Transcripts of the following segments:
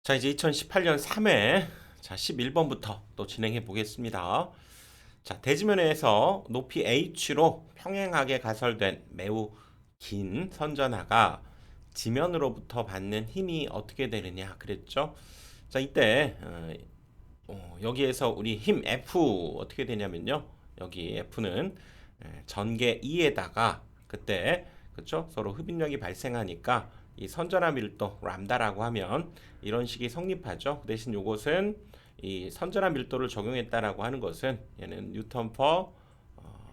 자, 이제 2018년 3회, 자, 11번부터 또 진행해 보겠습니다. 자, 대지면에서 높이 h로 평행하게 가설된 매우 긴 선전하가 지면으로부터 받는 힘이 어떻게 되느냐 그랬죠? 자, 이때 여기에서 우리 힘 F 어떻게 되냐면요. 여기 F는 전개 2에다가 그때 그쵸? 서로 흡인력이 발생하니까 이 선전화 밀도 람다라고 하면 이런 식이 성립하죠. 그 대신 요것은 이 선전화 밀도를 적용했다라고 하는 것은 얘는 뉴턴 퍼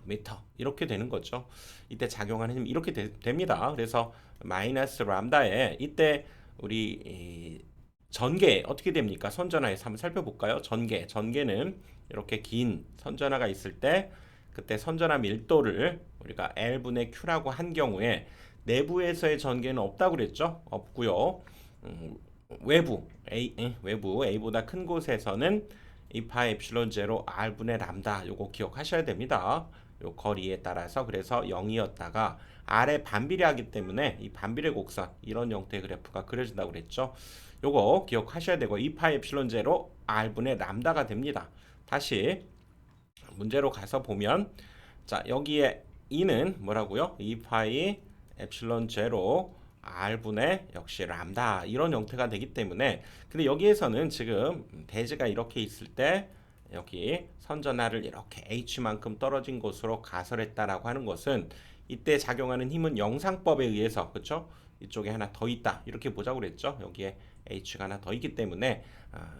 미터 이렇게 되는 거죠. 이때 작용하는 힘 이렇게 됩니다. 그래서 마이너스 람다에 이때 우리 전개 어떻게 됩니까? 선전화에서 한번 살펴볼까요? 전개는 이렇게 긴 선전화가 있을 때 그때 선전화 밀도를 우리가 L분의 Q라고 한 경우에 내부에서의 전개는 없다고 그랬죠? 없고요. 외부 A보다 큰 곳에서는 2파 에플silon 제로 R분의 람다 요거 기억하셔야 됩니다. 요 거리에 따라서 그래서 0이었다가 R에 반비례하기 때문에 이 반비례 곡선 이런 형태의 그래프가 그려진다고 그랬죠. 요거 기억하셔야 되고 2파 에플silon 제로 R분의 람다가 됩니다. 다시 문제로 가서 보면 자 여기에 2는 뭐라고요? 2파이 엡실론 제로 r분의 역시 람다 이런 형태가 되기 때문에 근데 여기에서는 지금 대지가 이렇게 있을 때 여기 선전하를 이렇게 h만큼 떨어진 곳으로 가설했다라고 하는 것은 이때 작용하는 힘은 영상법에 의해서 그렇죠? 이쪽에 하나 더 있다 이렇게 보자고 그랬죠? 여기에 h가 하나 더 있기 때문에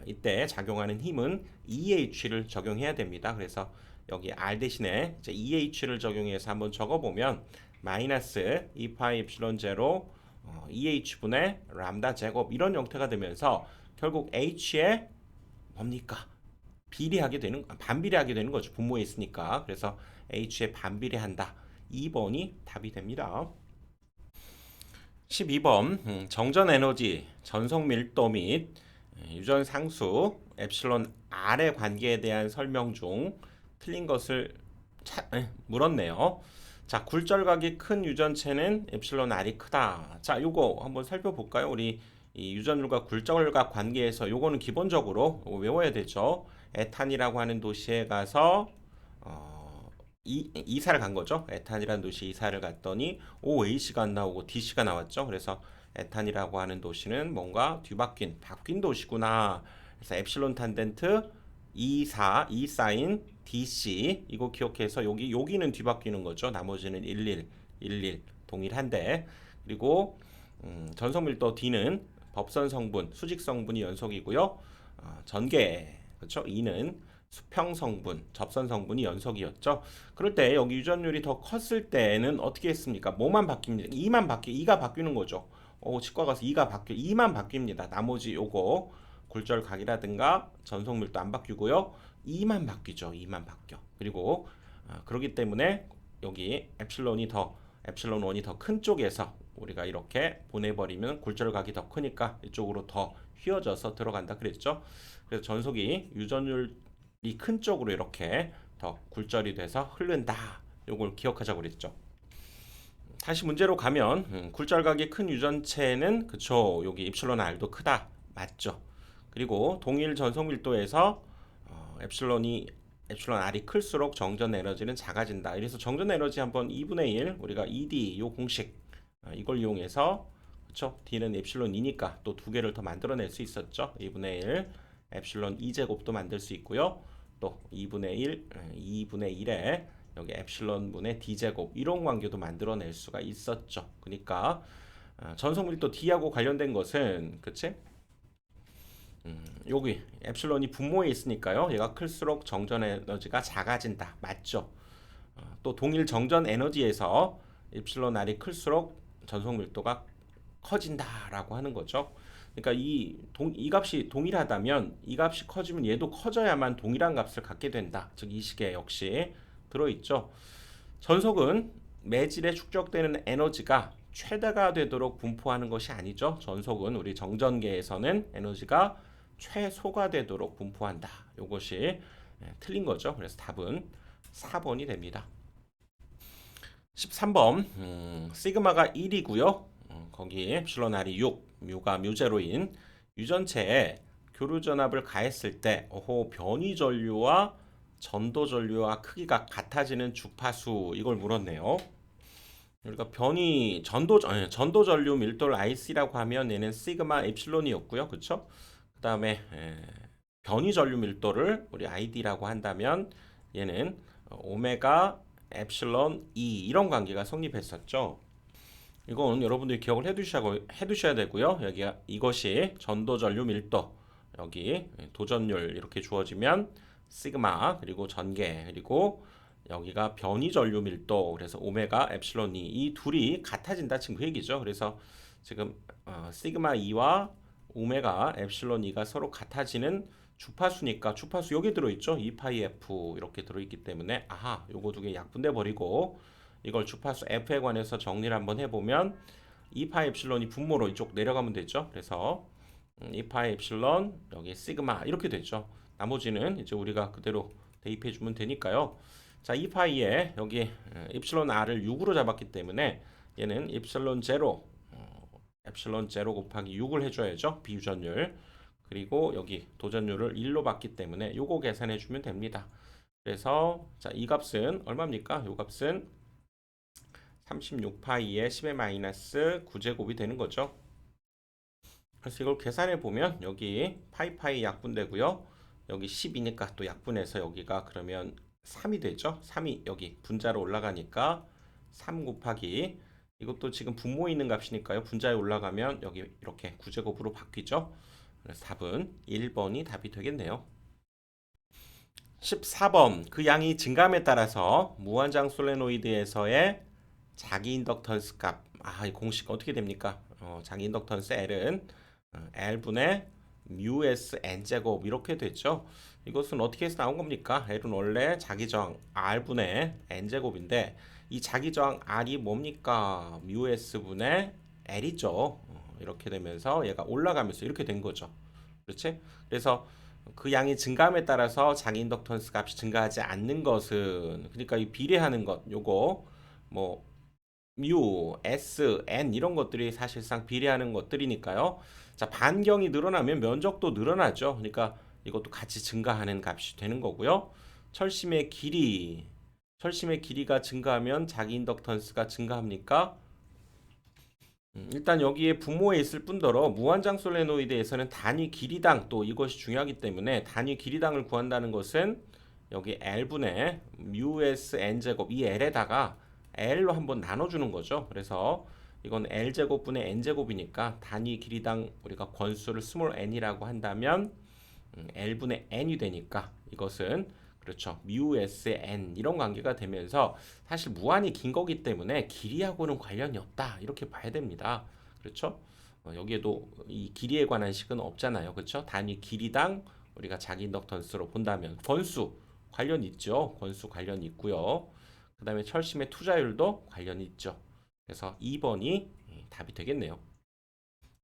이때 작용하는 힘은 EH를 적용해야 됩니다. 그래서 여기 R 대신에 이제 EH를 적용해서 한번 적어보면 마이너스 2파이 엡실론 제로 EH분의 람다 제곱 이런 형태가 되면서 결국 H에 뭡니까? 반비례하게 되는 거죠. 분모에 있으니까. 그래서 H에 반비례한다. 2번이 답이 됩니다. 12번 정전 에너지, 전속 밀도 및 유전 상수 엡실론 R의 관계에 대한 설명 중 틀린 것을 물었네요. 자, 굴절각이 큰 유전체는 엡실론 R이 크다. 자, 요거 한번 살펴볼까요? 우리 이 유전율과 굴절각 관계에서 요거는 기본적으로 외워야 되죠. 에탄이라고 하는 도시에 가서 이사를 간 거죠. 에탄이라는 도시 이사를 갔더니 OAC가 안 나오고 DC가 나왔죠. 그래서 에탄이라고 하는 도시는 뭔가 바뀐 도시구나. 그래서 엡실론 탄덴트 2 사인 DC 이거 기억해서 여기는 뒤바뀌는 거죠. 나머지는 11 동일한데 그리고 전성 밀도 D는 법선 성분, 수직 성분이 연속이고요. 전개 그렇죠? E는 수평 성분, 접선 성분이 연속이었죠. 그럴 때 여기 유전율이 더 컸을 때는 어떻게 했습니까? 뭐만 바뀝니다. 2가 바뀌는 거죠. 치과 가서 2만 바뀝니다. 나머지 요거 굴절각이라든가 전속밀도 안 바뀌고요. 2만 바뀌죠. 2만 바뀌어. 그리고 그렇기 때문에 여기 엡실론 1이 더 큰 쪽에서 우리가 이렇게 보내버리면 굴절각이 더 크니까 이쪽으로 더 휘어져서 들어간다 그랬죠. 그래서 전속이 유전율이 큰 쪽으로 이렇게 더 굴절이 돼서 흐른다. 요걸 기억하자고 그랬죠. 다시 문제로 가면 굴절각이 큰 유전체는 그쵸 여기 입실론 R도 크다 맞죠. 그리고 동일 전속 밀도에서 엡실론 R이 클수록 정전 에너지는 작아진다. 그래서 정전 에너지 한번 2분의 1 우리가 ED 요 공식 이걸 이용해서 그쵸 D는 엡실론이니까 또 두 개를 더 만들어낼 수 있었죠. 2분의 1 엡실론 2제곱도 만들 수 있고요. 또 2분의 1에 여기 엡실론 분의 D제곱 이런 관계도 만들어낼 수가 있었죠. 그러니까 전속 밀도 D하고 관련된 것은 그치? 여기 엡실론이 분모에 있으니까요. 얘가 클수록 정전 에너지가 작아진다. 맞죠? 또 동일 정전 에너지에서 엡실론 R이 클수록 전속 밀도가 커진다라고 하는 거죠. 그러니까 이 값이 동일하다면 이 값이 커지면 얘도 커져야만 동일한 값을 갖게 된다. 즉 이 식에 역시 들어있죠. 전속은 매질에 축적되는 에너지가 최대가 되도록 분포하는 것이 아니죠. 전속은 우리 정전계에서는 에너지가 최소가 되도록 분포한다. 이것이 틀린 거죠. 그래서 답은 4번이 됩니다. 13번 시그마가 1이고요. 거기에 엡실론 R이 6, 뮤가 뮤제로인 유전체에 교류 전압을 가했을 때 변이 전류와 전도 전류와 크기가 같아지는 주파수 이걸 물었네요. 그러니까 변이 전도 전류 밀도를 IC라고 하면 얘는 시그마 엡실론이었고요. 그렇죠? 그다음에 변이 전류 밀도를 우리 ID라고 한다면 얘는 오메가 엡실론 E 이런 관계가 성립했었죠. 이건 여러분들이 기억을 해두셔야 되고요. 여기가 이것이 전도 전류 밀도 여기 도전율 이렇게 주어지면 시그마 그리고 전개 그리고 여기가 변이 전류 밀도 그래서 오메가 엡실론 이 둘이 같아진다 지금 그 얘기죠. 그래서 지금 시그마 2와 오메가 엡실론 2가 서로 같아지는 주파수니까 주파수 여기 들어있죠. 2파이 F 이렇게 들어있기 때문에 요거 두 개 약분돼 버리고 이걸 주파수 F에 관해서 정리를 한번 해보면 2파이 엡실론이 분모로 이쪽 내려가면 되죠. 그래서 2파이 엡실론 여기 시그마 이렇게 되죠. 나머지는 이제 우리가 그대로 대입해 주면 되니까요. 자, 2파이에 여기 엡실론 r을 6으로 잡았기 때문에 얘는 엡실론 제로 엡실론 제로 곱하기 6을 해줘야죠. 비유전율. 그리고 여기 도전율을 1로 봤기 때문에 요거 계산해 주면 됩니다. 그래서 자, 이 값은 얼마입니까? 요 값은 36파이의 10의 마이너스 9제곱이 되는 거죠. 그래서 이걸 계산해 보면 여기 파이 약분되고요. 여기 10이니까 또 약분해서 여기가 그러면 3이 되죠. 3이 여기 분자로 올라가니까 3 곱하기 이것도 지금 분모에 있는 값이니까요. 분자에 올라가면 여기 이렇게 9제곱으로 바뀌죠. 그래서 답은 1번이 답이 되겠네요. 14번 그 양이 증감에 따라서 무한장 솔레노이드에서의 자기 인덕턴스 값. 이 공식 어떻게 됩니까? 자기 인덕턴스 L은 L분의 뮤S N제곱 이렇게 됐죠. 이것은 어떻게 해서 나온 겁니까? L은 원래 자기저항 R분의 N제곱인데 이 자기저항 R이 뭡니까? 뮤S분의 L이죠. 이렇게 되면서 얘가 올라가면서 이렇게 된 거죠. 그렇지? 그래서 그 양이 증감에 따라서 자기 인덕턴스 값이 증가하지 않는 것은 그러니까 이 비례하는 것 요거 뭐 뮤, S, N 이런 것들이 사실상 비례하는 것들이니까요. 자, 반경이 늘어나면 면적도 늘어나죠. 그러니까 이것도 같이 증가하는 값이 되는 거고요. 철심의 길이가 증가하면 자기 인덕턴스가 증가합니까? 일단 여기에 분모에 있을 뿐더러 무한장 솔레노이드에서는 단위 길이당 또 이것이 중요하기 때문에 단위 길이당을 구한다는 것은 여기 L분의 뮤S N제곱 이 L에다가 L로 한번 나눠주는 거죠. 그래서 이건 L제곱분의 N제곱이니까 단위 길이당 우리가 권수를 스몰 n이라고 한다면 L분의 N이 되니까 이것은 그렇죠. 뮤S의 N 이런 관계가 되면서 사실 무한히 긴 거기 때문에 길이하고는 관련이 없다. 이렇게 봐야 됩니다. 그렇죠? 여기에도 이 길이에 관한 식은 없잖아요. 그렇죠? 단위 길이당 우리가 자기 인덕턴스로 본다면 권수 관련 있죠. 권수 관련 있고요. 그 다음에 철심의 투자율도 관련이 있죠. 그래서 2번이 답이 되겠네요.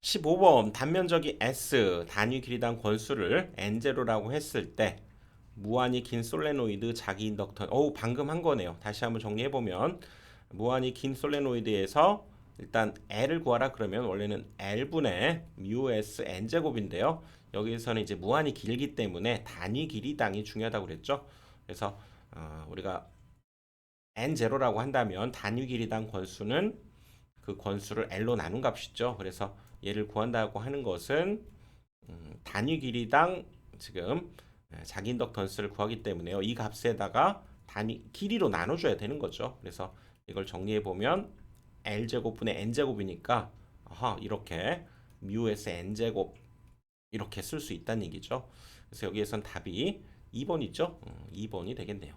15번 단면적이 S 단위 길이당 권수를 N0라고 했을 때 무한히 긴 솔레노이드 자기 인덕턴 방금 한 거네요. 다시 한번 정리해 보면 무한히 긴 솔레노이드에서 일단 L을 구하라 그러면 원래는 L분의 뮤S N제곱인데요. 여기서는 이제 무한히 길기 때문에 단위 길이당이 중요하다고 그랬죠. 그래서 우리가 N0라고 한다면 단위 길이당 권수는 그 권수를 L로 나눈 값이죠. 그래서 얘를 구한다고 하는 것은 단위 길이당 지금 자기 인덕턴스를 구하기 때문에요. 이 값에다가 단위 길이로 나눠줘야 되는 거죠. 그래서 이걸 정리해 보면 L제곱분의 N제곱이니까 이렇게 뮤에서 N제곱 이렇게 쓸 수 있다는 얘기죠. 그래서 여기에선 답이 2번이죠. 2번이 되겠네요.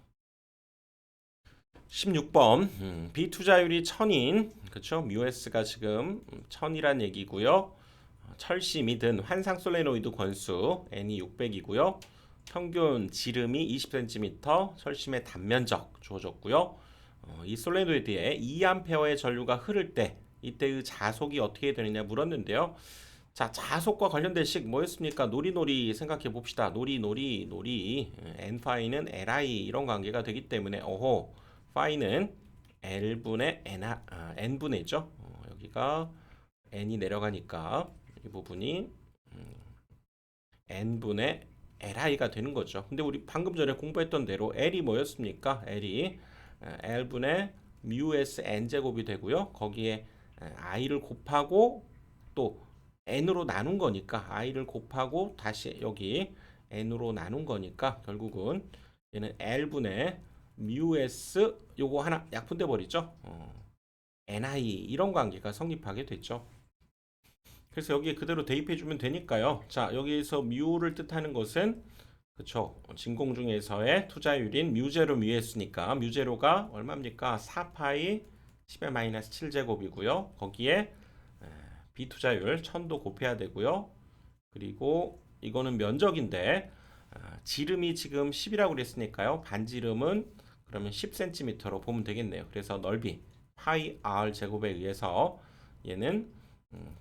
16번 비투자율이 1000인 그렇죠? 뮤S가 지금 1000이란 얘기고요. 철심이 든 환상 솔레노이드 권수 N이 600이고요. 평균 지름이 20cm, 철심의 단면적 주어졌고요. 이 솔레노이드에 2A의 전류가 흐를 때 이때의 자속이 어떻게 되느냐 물었는데요. 자, 자속과 관련된 식 뭐였습니까? 노리노리 생각해 봅시다. 노리 N파이는 Li 이런 관계가 되기 때문에 파이는 L분의 N분의죠. 여기가 N이 내려가니까 이 부분이 n분의 li가 되는 거죠. 근데 우리 방금 전에 공부했던 대로 l이 뭐였습니까? l이 l분의 µs n제곱이 되고요. 거기에 i를 곱하고 또 n으로 나눈 거니까 i를 곱하고 다시 여기 n으로 나눈 거니까 결국은 얘는 l분의 µs 요거 하나 약분돼 버리죠. ni 이런 관계가 성립하게 됐죠. 그래서 여기에 그대로 대입해 주면 되니까요. 자, 여기서 뮤를 뜻하는 것은 그쵸, 진공 중에서의 투자율인 뮤제로 뮤했으니까 뮤제로가 얼마입니까? 4파이 10의 마이너스 7제곱이고요. 거기에 비투자율 1000도 곱해야 되고요. 그리고 이거는 면적인데 지름이 지금 10이라고 그랬으니까요. 반지름은 그러면 10cm로 보면 되겠네요. 그래서 넓이 파이 r 제곱에 의해서 얘는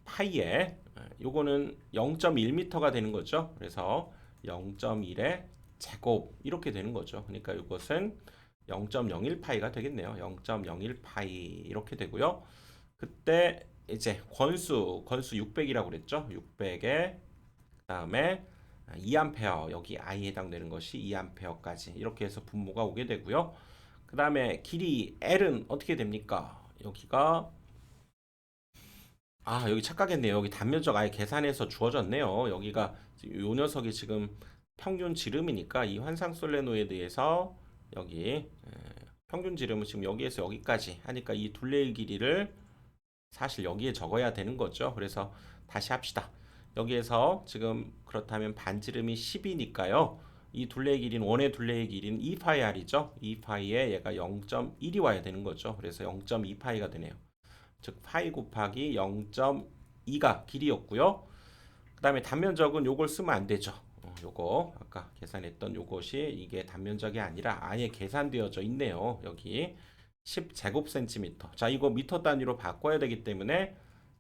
파이에 요거는 0.1m가 되는 거죠. 그래서 0.1의 제곱 이렇게 되는 거죠. 그러니까 이것은 0.01파이가 되겠네요. 0.01파이 이렇게 되고요. 그때 이제 권수 600이라고 그랬죠. 600에 그다음에 2A 여기 I에 해당되는 것이 2A까지 이렇게 해서 분모가 오게 되고요. 그다음에 길이 L은 어떻게 됩니까? 여기가 여기 착각했네요. 여기 단면적 아예 계산해서 주어졌네요. 여기가 요 녀석이 지금 평균 지름이니까 이 환상 솔레노이드에서 여기 평균 지름은 지금 여기에서 여기까지 하니까 이 둘레의 길이를 사실 여기에 적어야 되는 거죠. 그래서 다시 합시다. 여기에서 지금 그렇다면 반지름이 10이니까요. 이 둘레의 길이는 원의 둘레의 길이는 2파이 r이죠. 2파이에 얘가 0.1이 와야 되는 거죠. 그래서 0.2파이가 되네요. 즉 파이 곱하기 0.2가 길이였고요. 그 다음에 단면적은 요걸 쓰면 안 되죠. 요거 아까 계산했던 요것이 이게 단면적이 아니라 아예 계산되어져 있네요. 여기 10제곱센티미터. 자, 이거 미터 단위로 바꿔야 되기 때문에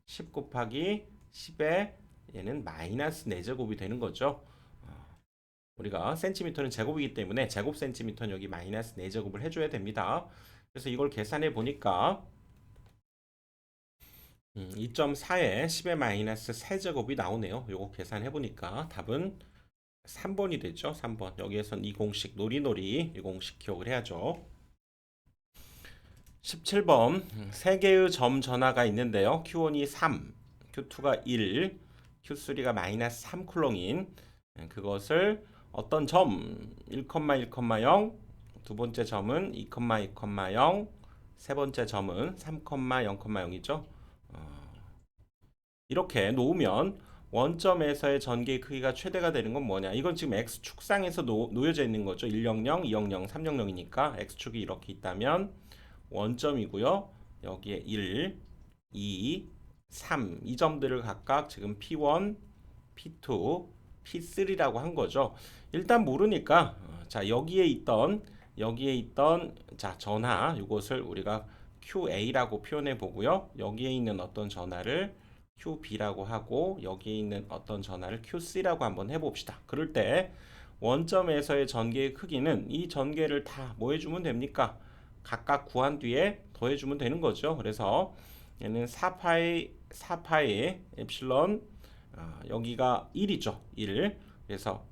10 곱하기 10에 얘는 마이너스 4제곱이 되는 거죠. 우리가 센티미터는 제곱이기 때문에 제곱센티미터는 여기 마이너스 4제곱을 해줘야 됩니다. 그래서 이걸 계산해 보니까 2.4에 10의 마이너스 3제곱이 나오네요. 요거 계산해 보니까 답은 3번이 되죠. 3번. 여기에선 이 공식 놀이놀이 이 공식 기억을 해야죠. 17번 3개의 점 전화가 있는데요. Q1이 3, Q2가 1, Q3가 마이너스 3쿨롱인 그것을 어떤 점 1,1,0, 두 번째 점은 2,2,0, 세 번째 점은 3,0,0이죠. 이렇게 놓으면 원점에서의 전개의 크기가 최대가 되는 건 뭐냐? 이건 지금 X축상에서 놓여져 있는 거죠. 100, 200, 300이니까 X축이 이렇게 있다면 원점이고요. 여기에 1, 2, 3 이 점들을 각각 지금 P1, P2, P3라고 한 거죠. 일단 모르니까 자 여기에 있던 자 전하 이것을 우리가 QA라고 표현해 보고요. 여기에 있는 어떤 전하를 QB라고 하고 여기에 있는 어떤 전하를 QC라고 한번 해봅시다. 그럴 때 원점에서의 전개의 크기는 이 전개를 다 뭐 해주면 됩니까? 각각 구한 뒤에 더해주면 되는 거죠. 그래서 얘는 4파이 엡실론 여기가 1이죠. 1. 그래서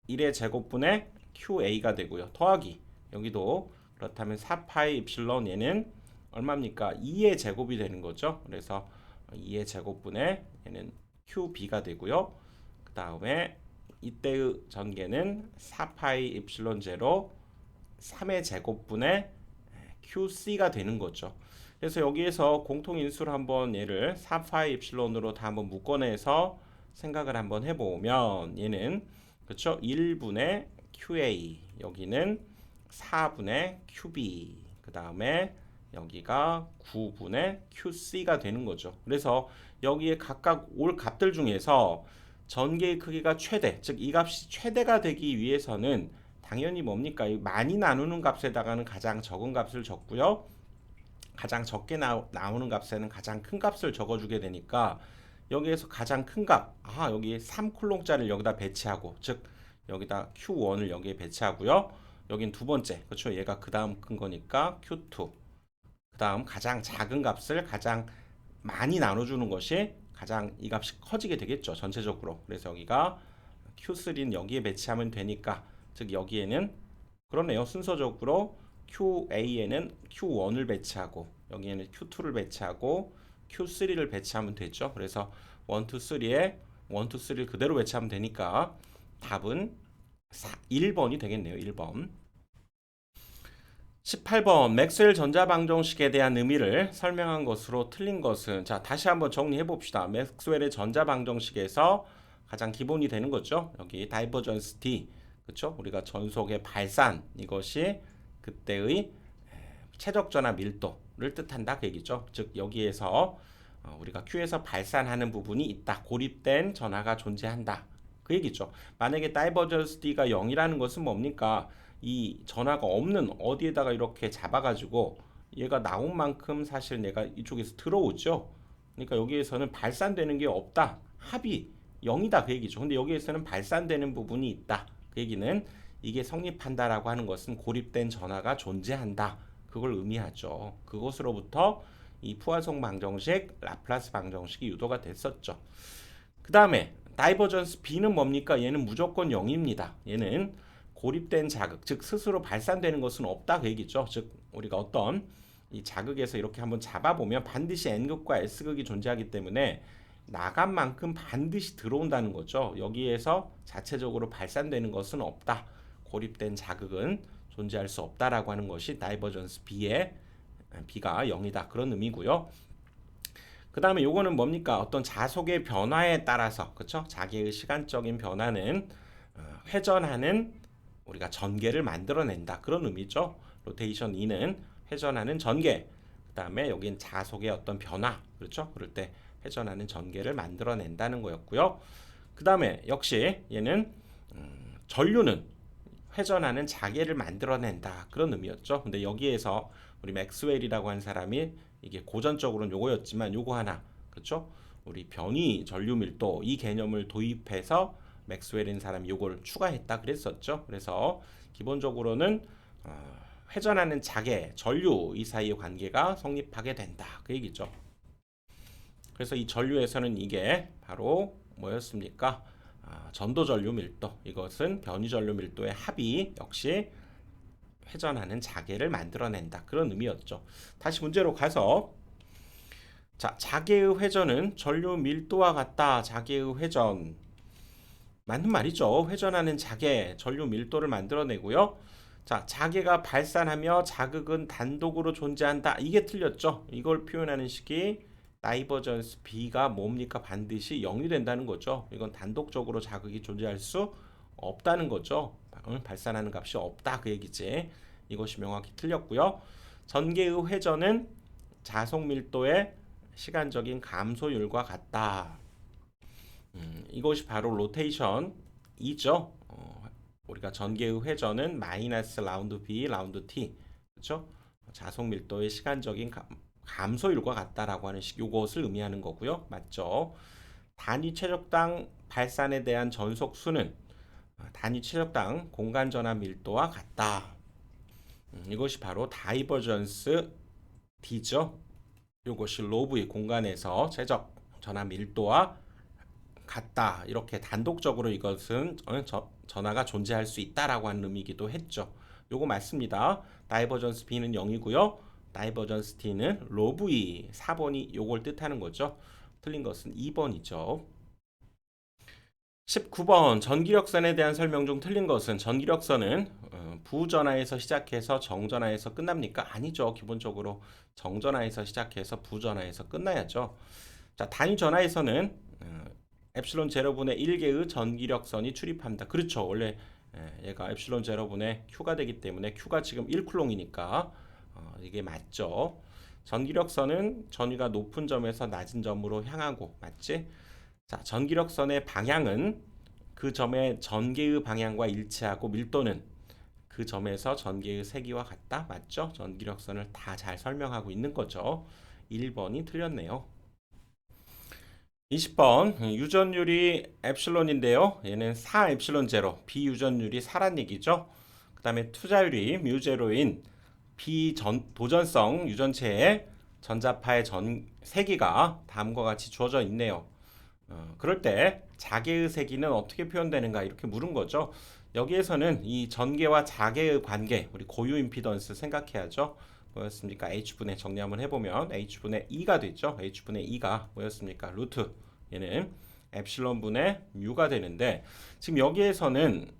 1의 제곱분의 QA가 되고요. 더하기 여기도 그렇다면 4파이 엡실론 얘는 얼마입니까? 2의 제곱이 되는 거죠. 그래서 2의 제곱분의 얘는 QB가 되고요. 그 다음에 이때의 전개는 4파이 엡실론 제로 3의 제곱분의 QC가 되는 거죠. 그래서 여기에서 공통인수를 한번 얘를 4파이 엡실론으로 다 한번 묶어내서 생각을 한번 해보면 얘는 그렇죠? 1분의 QA 여기는 4분의 QB 그 다음에 여기가 9분의 QC가 되는 거죠. 그래서 여기에 각각 올 값들 중에서 전개의 크기가 최대, 즉 이 값이 최대가 되기 위해서는 당연히 뭡니까? 많이 나누는 값에다가는 가장 적은 값을 적고요. 가장 적게 나오는 값에는 가장 큰 값을 적어주게 되니까 여기에서 가장 큰 값, 여기 3쿨롱짜리를 여기다 배치하고, 즉 여기다 Q1을 여기에 배치하고요. 여긴 두 번째, 그렇죠? 얘가 그 다음 큰 거니까 Q2. 그 다음 가장 작은 값을 가장 많이 나눠주는 것이 가장 이 값이 커지게 되겠죠. 전체적으로. 그래서 여기가 Q3는 여기에 배치하면 되니까 즉 여기에는 그러네요. 순서적으로 QA에는 Q1을 배치하고 여기에는 Q2를 배치하고 Q3를 배치하면 되죠. 그래서 1, 2, 3에 1, 2, 3를 그대로 배치하면 되니까 답은 1번이 되겠네요. 1번. 18번 맥스웰 전자방정식에 대한 의미를 설명한 것으로 틀린 것은 자 다시 한번 정리해 봅시다. 맥스웰의 전자방정식에서 가장 기본이 되는 거죠. 여기 다이버전스 D 그렇죠? 우리가 전속의 발산 이것이 그때의 최적전압 밀도를 뜻한다 그 얘기죠. 즉 여기에서 우리가 Q에서 발산하는 부분이 있다. 고립된 전하가 존재한다. 그 얘기죠. 만약에 다이버전스 D가 0이라는 것은 뭡니까? 이 전하가 없는 어디에다가 이렇게 잡아가지고 얘가 나온 만큼 사실 내가 이쪽에서 들어오죠. 그러니까 여기에서는 발산되는 게 없다. 합이 0이다 그 얘기죠. 근데 여기에서는 발산되는 부분이 있다. 그 얘기는 이게 성립한다라고 하는 것은 고립된 전하가 존재한다. 그걸 의미하죠. 그것으로부터 이 푸아송 방정식, 라플라스 방정식이 유도가 됐었죠. 그 다음에 다이버전스 B는 뭡니까? 얘는 무조건 0입니다. 얘는 고립된 자극, 즉 스스로 발산되는 것은 없다 그 얘기죠. 즉 우리가 어떤 이 자극에서 이렇게 한번 잡아보면 반드시 N극과 S극이 존재하기 때문에 나간 만큼 반드시 들어온다는 거죠. 여기에서 자체적으로 발산되는 것은 없다. 고립된 자극은 존재할 수 없다라고 하는 것이 다이버전스 B의 B가 0이다. 그런 의미고요. 그 다음에 요거는 뭡니까? 어떤 자속의 변화에 따라서 그렇죠? 자기의 시간적인 변화는 회전하는 우리가 전개를 만들어낸다. 그런 의미죠. 로테이션 E는 회전하는 전개. 그 다음에 여긴 자속의 어떤 변화. 그렇죠? 그럴 때 회전하는 전개를 만들어낸다는 거였고요. 그 다음에 역시 얘는 전류는 회전하는 자개를 만들어낸다. 그런 의미였죠. 근데 여기에서 우리 맥스웰이라고 한 사람이 이게 고전적으로는 요거였지만 요거 하나 그렇죠? 우리 변이 전류 밀도 이 개념을 도입해서 맥스웰인 사람이 요걸 추가했다 그랬었죠. 그래서 기본적으로는 회전하는 자개, 전류 이 사이의 관계가 성립하게 된다. 그 얘기죠. 그래서 이 전류에서는 이게 바로 뭐였습니까? 전도 전류 밀도. 이것은 변이 전류 밀도의 합이 역시 회전하는 자개를 만들어낸다. 그런 의미였죠. 다시 문제로 가서 자, 자개의 회전은 전류 밀도와 같다. 자개의 회전. 맞는 말이죠. 회전하는 자개, 전류 밀도를 만들어내고요. 자, 자개가 발산하며 자극은 단독으로 존재한다. 이게 틀렸죠. 이걸 표현하는 식이 다이버전스 B가 뭡니까? 반드시 0이 된다는 거죠. 이건 단독적으로 자극이 존재할 수 없다는 거죠. 발산하는 값이 없다 그 얘기지. 이것이 명확히 틀렸고요. 전개의 회전은 자속 밀도의 시간적인 감소율과 같다. 이것이 바로 로테이션이죠. 우리가 전개의 회전은 마이너스 라운드 B, 라운드 T, 그렇죠? 자속 밀도의 시간적인 감소율과 같다라고 하는 식, 요것을 의미하는 거고요. 맞죠? 단위 최적당 발산에 대한 전속 수는 단위 최적당 공간 전압 밀도와 같다. 이것이 바로 다이버전스 D죠. 이것이 로브의 공간에서 최적 전압 밀도와 같다. 이렇게 단독적으로 이것은 전하가 존재할 수 있다라고 하는 의미이기도 했죠. 요거 맞습니다. 다이버전스 B는 0이고요. 다이버전스 T는 로브의 4번이 요걸 뜻하는 거죠. 틀린 것은 2번이죠. 19번 전기력선에 대한 설명 중 틀린 것은 전기력선은 부전하에서 시작해서 정전하에서 끝납니까? 아니죠. 기본적으로 정전하에서 시작해서 부전하에서 끝나야죠. 자, 단위 전하에서는 엡실론 제로분의 1개의 전기력선이 출입합니다. 그렇죠. 원래 얘가 엡실론 제로분의 Q가 되기 때문에 Q가 지금 1쿨롱이니까 이게 맞죠. 전기력선은 전위가 높은 점에서 낮은 점으로 향하고 맞지? 자, 전기력선의 방향은 그 점의 전개의 방향과 일치하고 밀도는 그 점에서 전개의 세기와 같다. 맞죠? 전기력선을 다 잘 설명하고 있는 거죠. 1번이 틀렸네요. 20번 유전율이 엡실론인데요. 얘는 4 엡실론 제로 비유전율이 4란 얘기죠. 그 다음에 투자율이 뮤 제로인 비도전성 유전체의 전자파의 세기가 다음과 같이 주어져 있네요. 그럴 때 자개의 세기는 어떻게 표현되는가 이렇게 물은 거죠. 여기에서는 이 전개와 자개의 관계, 우리 고유 임피던스 생각해야죠. 뭐였습니까? h분의 정리 한번 해보면 h분의 2가 됐죠. h분의 2가 뭐였습니까? 루트 얘는 엡실론 분의 뮤가 되는데 지금 여기에서는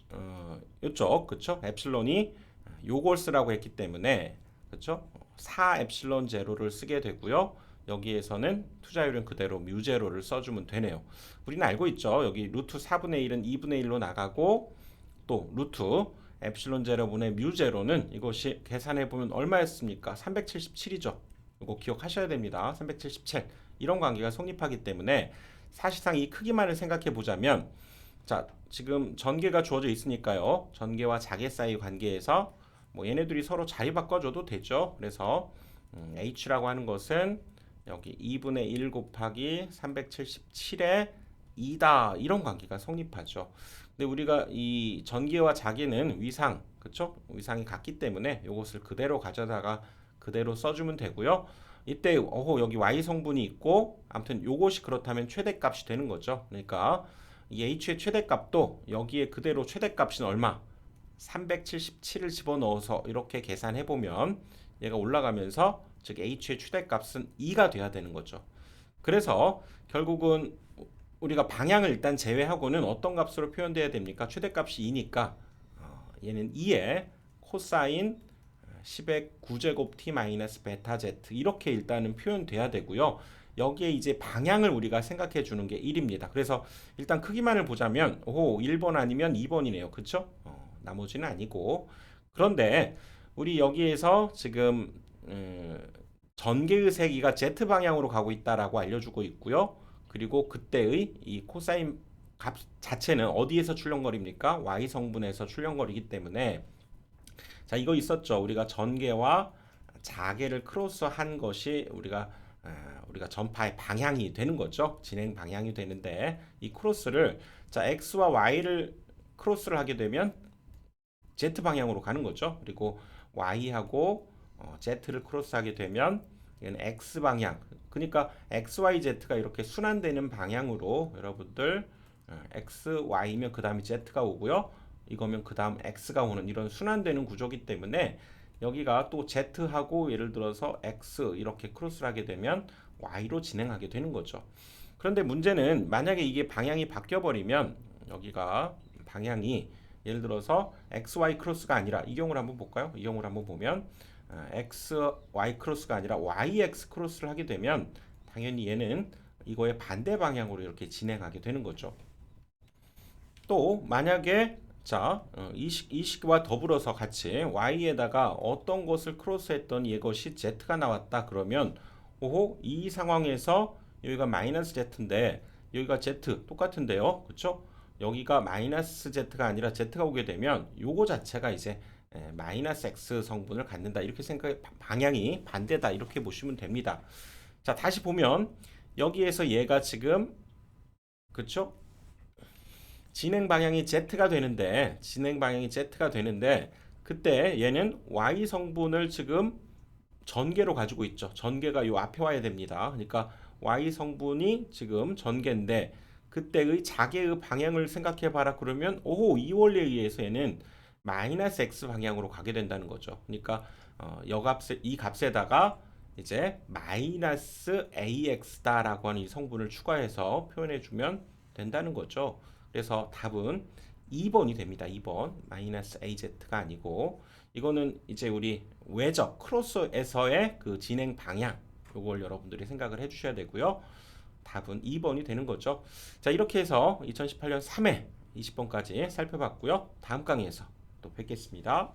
이쪽 그쵸? 엡실론이 요걸 쓰라고 했기 때문에 그쵸? 4 엡실론 제로를 쓰게 되고요. 여기에서는 투자율은 그대로 뮤 제로를 써주면 되네요. 우리는 알고 있죠. 여기 루트 4분의 1은 2분의 1로 나가고 또 루트 엡실론 제로분의 뮤 제로는 이것이 계산해 보면 얼마였습니까? 377이죠. 이거 기억하셔야 됩니다. 377 이런 관계가 성립하기 때문에 사실상 이 크기만을 생각해 보자면 자 지금 전개가 주어져 있으니까요. 전개와 자개 사이 관계에서 뭐 얘네들이 서로 자리 바꿔줘도 되죠. 그래서 h라고 하는 것은 여기 2분의 1 곱하기 377의 2다 이런 관계가 성립하죠. 근데 우리가 이 전개와 자개는 위상 그쵸? 위상이 같기 때문에 이것을 그대로 가져다가 그대로 써주면 되고요. 이때 여기 y 성분이 있고 아무튼 요것이 그렇다면 최대값이 되는 거죠. 그러니까 이 h의 최대값도 여기에 그대로 최대값은 얼마? 377을 집어넣어서 이렇게 계산해 보면 얘가 올라가면서 즉 h의 최대값은 2가 돼야 되는 거죠. 그래서 결국은 우리가 방향을 일단 제외하고는 어떤 값으로 표현돼야 됩니까? 최대값이 2니까 얘는 2의 코사인 10의 9제곱 t 마이너스 베타 z 이렇게 일단은 표현돼야 되고요. 여기에 이제 방향을 우리가 생각해 주는 게 1입니다. 그래서 일단 크기만을 보자면 1번 아니면 2번이네요. 그쵸? 나머지는 아니고 그런데 우리 여기에서 지금 전개의 세기가 z 방향으로 가고 있다라고 알려주고 있고요. 그리고 그때의 이 코사인 값 자체는 어디에서 출렁거립니까? y 성분에서 출렁거리기 때문에 자 이거 있었죠. 우리가 전개와 자개를 크로스한 것이 우리가 전파의 방향이 되는 거죠. 진행 방향이 되는데 이 크로스를 자 x와 y를 크로스를 하게 되면 z 방향으로 가는 거죠. 그리고 y하고 z를 크로스하게 되면 얘는 x 방향. 그러니까 x, y, z가 이렇게 순환되는 방향으로 여러분들 x, y면 그 다음에 z가 오고요. 이거면 그 다음 x가 오는 이런 순환되는 구조기 때문에 여기가 또 z하고 예를 들어서 x 이렇게 크로스를 하게 되면 y로 진행하게 되는 거죠. 그런데 문제는 만약에 이게 방향이 바뀌어 버리면 여기가 방향이 예를 들어서 XY 크로스가 아니라 이 경우를 한번 볼까요? 이 경우를 한번 보면 XY 크로스가 아니라 YX 크로스를 하게 되면 당연히 얘는 이거의 반대 방향으로 이렇게 진행하게 되는 거죠. 또 만약에 자 이 식과 더불어서 같이 Y에다가 어떤 것을 크로스했더니 이것이 Z가 나왔다 그러면 이 상황에서 여기가 마이너스 Z인데 여기가 Z 똑같은데요. 그쵸? 여기가 마이너스 Z가 아니라 Z가 오게 되면 요거 자체가 이제 마이너스 X 성분을 갖는다 이렇게 방향이 반대다 이렇게 보시면 됩니다. 자 다시 보면 여기에서 얘가 지금 그쵸? 진행 방향이 Z가 되는데 그때 얘는 Y 성분을 지금 전개로 가지고 있죠. 전개가 요 앞에 와야 됩니다. 그러니까 Y 성분이 지금 전개인데 그때의 자개의 방향을 생각해 봐라 그러면 이 원리에 의해서 얘는 마이너스 X 방향으로 가게 된다는 거죠. 그러니까 이 값에다가 이제 마이너스 AX다라고 하는 이 성분을 추가해서 표현해 주면 된다는 거죠. 그래서 답은 2번이 됩니다. 2번 마이너스 AZ가 아니고 이거는 이제 우리 외적 크로스에서의 그 진행 방향 요걸 여러분들이 생각을 해주셔야 되고요. 답은 2번이 되는 거죠. 자 이렇게 해서 2018년 3회 20번까지 살펴봤고요. 다음 강의에서 또 뵙겠습니다.